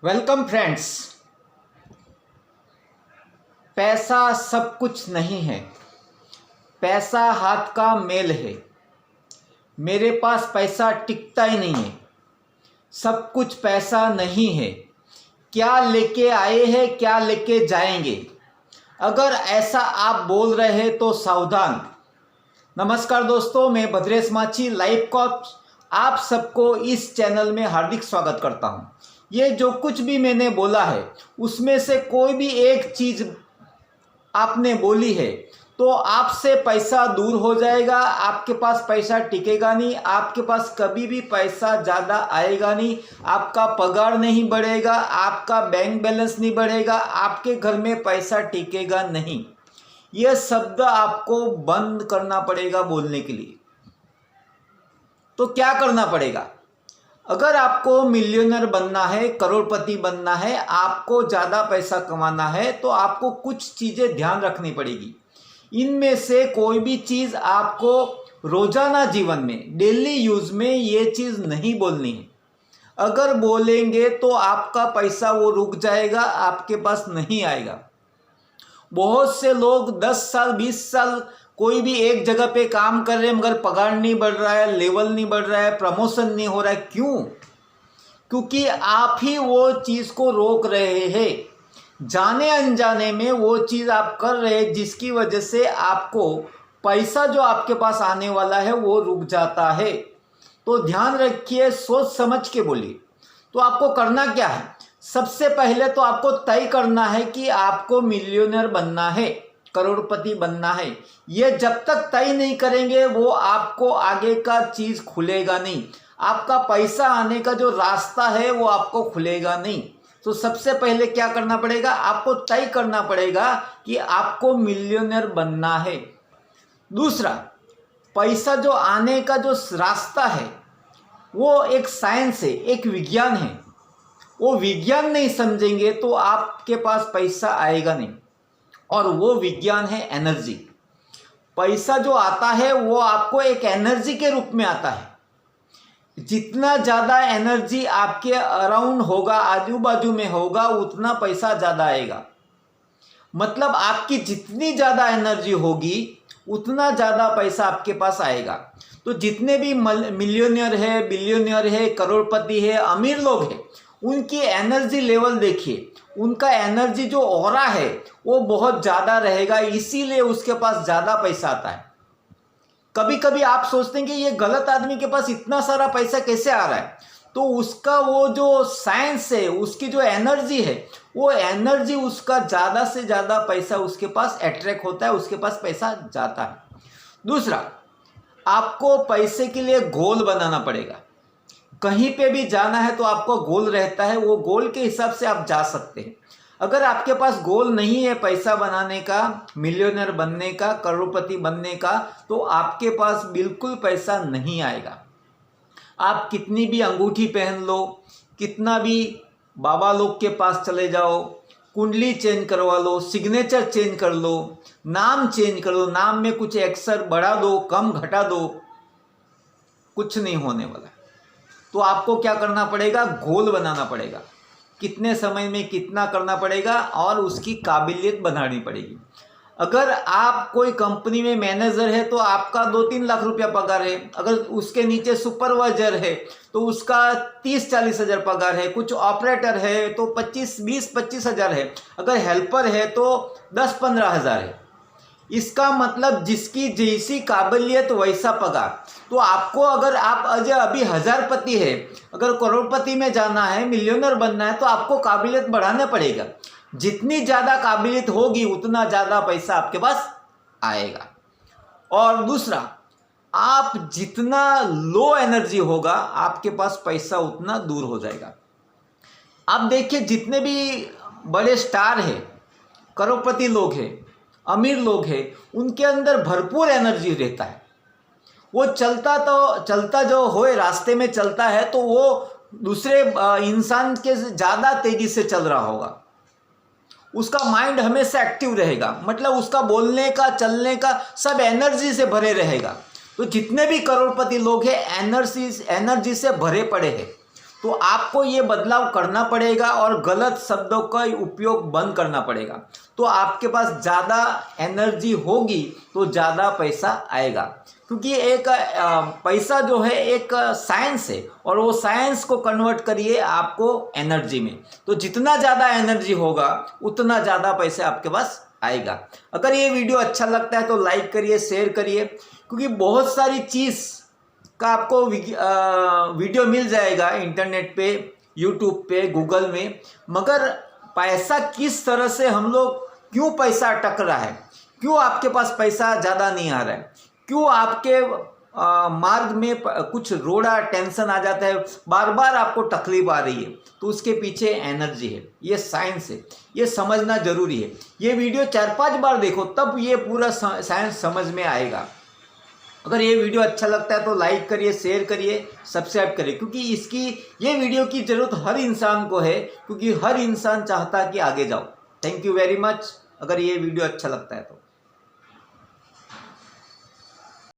Welcome friends. पैसा सब कुछ नहीं है, पैसा हाथ का मेल है। मेरे पास पैसा टिकता ही नहीं है, सब कुछ पैसा नहीं है। क्या लेके आए हैं, क्या लेके जाएंगे? अगर ऐसा आप बोल रहे हैं तो सावधान। नमस्कार दोस्तों, मैं भद्रेश माची लाइफ कोच आप सबको इस चैनल में हार्दिक स्वागत करता हूं। ये जो कुछ भी मैंने बोला है उसमें से कोई भी एक चीज़ आपने बोली है तो आपसे पैसा दूर हो जाएगा, आपके पास पैसा टिकेगा नहीं, आपके पास कभी भी पैसा ज़्यादा आएगा नहीं, आपका पगार नहीं बढ़ेगा, आपका बैंक बैलेंस नहीं बढ़ेगा, आपके घर में पैसा टिकेगा नहीं। यह शब्द आपको बंद करना पड़ेगा बोलने के लिए। तो क्या करना पड़ेगा? अगर आपको मिलियनर बनना है, करोड़पति बनना है, आपको ज़्यादा पैसा कमाना है तो आपको कुछ चीज़ें ध्यान रखनी पड़ेगी। इनमें से कोई भी चीज़ आपको रोज़ाना जीवन में, डेली यूज़ में ये चीज़ नहीं बोलनी है। अगर बोलेंगे तो आपका पैसा वो रुक जाएगा, आपके पास नहीं आएगा। बहुत से लोग 10 साल 20 साल कोई भी एक जगह पे काम कर रहे हैं मगर पगार नहीं बढ़ रहा है, लेवल नहीं बढ़ रहा है, प्रमोशन नहीं हो रहा है। क्यों? क्योंकि आप ही वो चीज़ को रोक रहे हैं। जाने अनजाने में वो चीज़ आप कर रहे हैं जिसकी वजह से आपको पैसा जो आपके पास आने वाला है वो रुक जाता है। तो ध्यान रखिए, सोच समझ के बोलिए। तो आपको करना क्या है? सबसे पहले तो आपको तय करना है कि आपको मिलियनर बनना है, करोड़पति बनना है। ये जब तक तय नहीं करेंगे वो आपको आगे का चीज़ खुलेगा नहीं, आपका पैसा आने का जो रास्ता है वो आपको खुलेगा नहीं। तो सबसे पहले क्या करना पड़ेगा? आपको तय करना पड़ेगा कि आपको मिलियनर बनना है। दूसरा, पैसा जो आने का जो रास्ता है वो एक साइंस है, एक विज्ञान है। वो विज्ञान नहीं समझेंगे तो आपके पास पैसा आएगा नहीं। और वो विज्ञान है एनर्जी। पैसा जो आता है वो आपको एक एनर्जी के रूप में आता है। जितना ज़्यादा एनर्जी आपके अराउंड होगा, आजू बाजू में होगा, उतना पैसा ज़्यादा आएगा। मतलब आपकी जितनी ज़्यादा एनर्जी होगी उतना ज़्यादा पैसा आपके पास आएगा। तो जितने भी मिलियनियर है, बिलियनियर है, करोड़पति है, अमीर लोग हैं, उनकी एनर्जी लेवल देखिए। उनका एनर्जी जो ऑरा है वो बहुत ज़्यादा रहेगा, इसीलिए उसके पास ज़्यादा पैसा आता है। कभी कभी आप सोचते हैं कि ये गलत आदमी के पास इतना सारा पैसा कैसे आ रहा है? तो उसका वो जो साइंस है, उसकी जो एनर्जी है, वो एनर्जी उसका ज़्यादा से ज़्यादा पैसा उसके पास अट्रैक्ट होता है, उसके पास पैसा जाता है। दूसरा, आपको पैसे के लिए गोल बनाना पड़ेगा। कहीं पे भी जाना है तो आपको गोल रहता है, वो गोल के हिसाब से आप जा सकते हैं। अगर आपके पास गोल नहीं है पैसा बनाने का, मिलियनर बनने का, करोड़पति बनने का, तो आपके पास बिल्कुल पैसा नहीं आएगा। आप कितनी भी अंगूठी पहन लो, कितना भी बाबा लोग के पास चले जाओ, कुंडली चेंज करवा लो, सिग्नेचर चेंज कर लो, नाम चेंज कर लो, नाम में कुछ अक्षर बढ़ा दो, कम घटा दो, कुछ नहीं होने वाला। तो आपको क्या करना पड़ेगा? गोल बनाना पड़ेगा। कितने समय में कितना करना पड़ेगा और उसकी काबिलियत बनानी पड़ेगी। अगर आप कोई कंपनी में मैनेजर है तो आपका 2-3 लाख रुपया पगार है। अगर उसके नीचे सुपरवाइजर है तो उसका 30-40 हज़ार पगार है। कुछ ऑपरेटर है तो 20-25 हज़ार है। अगर हेल्पर है तो 10-15 हज़ार है। इसका मतलब जिसकी जैसी काबिलियत वैसा पगार। तो आपको अगर आप अभी हजारपति है, अगर करोड़पति में जाना है, मिलियनर बनना है, तो आपको काबिलियत बढ़ाना पड़ेगा। जितनी ज़्यादा काबिलियत होगी उतना ज़्यादा पैसा आपके पास आएगा। और दूसरा, आप जितना लो एनर्जी होगा आपके पास पैसा उतना दूर हो जाएगा। आप देखिए, जितने भी बड़े स्टार हैं, करोड़पति लोग हैं, अमीर लोग हैं, उनके अंदर भरपूर एनर्जी रहता है। वो चलता जो होए रास्ते में चलता है तो वो दूसरे इंसान के ज़्यादा तेज़ी से चल रहा होगा। उसका माइंड हमेशा एक्टिव रहेगा, मतलब उसका बोलने का, चलने का सब एनर्जी से भरे रहेगा। तो जितने भी करोड़पति लोग हैं एनर्जी से भरे पड़े हैं। तो आपको ये बदलाव करना पड़ेगा और गलत शब्दों का उपयोग बंद करना पड़ेगा। तो आपके पास ज़्यादा एनर्जी होगी तो ज़्यादा पैसा आएगा, क्योंकि एक पैसा जो है एक साइंस है और वो साइंस को कन्वर्ट करिए आपको एनर्जी में। तो जितना ज़्यादा एनर्जी होगा उतना ज़्यादा पैसे आपके पास आएगा। अगर ये वीडियो अच्छा लगता है तो लाइक करिए, शेयर करिए, क्योंकि बहुत सारी चीज़ का आपको वीडियो मिल जाएगा इंटरनेट पे, यूट्यूब पे, गूगल में, मगर पैसा किस तरह से हम लोग, क्यों पैसा अटक रहा है, क्यों आपके पास पैसा ज़्यादा नहीं आ रहा है, क्यों आपके मार्ग में कुछ रोड़ा टेंशन आ जाता है, बार बार आपको तकलीफ आ रही है, तो उसके पीछे एनर्जी है, ये साइंस है, ये समझना जरूरी है। ये वीडियो 4-5 बार देखो तब ये पूरा साइंस समझ में आएगा। अगर ये वीडियो अच्छा लगता है तो लाइक करिए, शेयर करिए, सब्सक्राइब करिए, क्योंकि ये वीडियो की ज़रूरत हर इंसान को है, क्योंकि हर इंसान चाहता है कि आगे जाओ। Thank you very much. अगर ये वीडियो अच्छा लगता है तो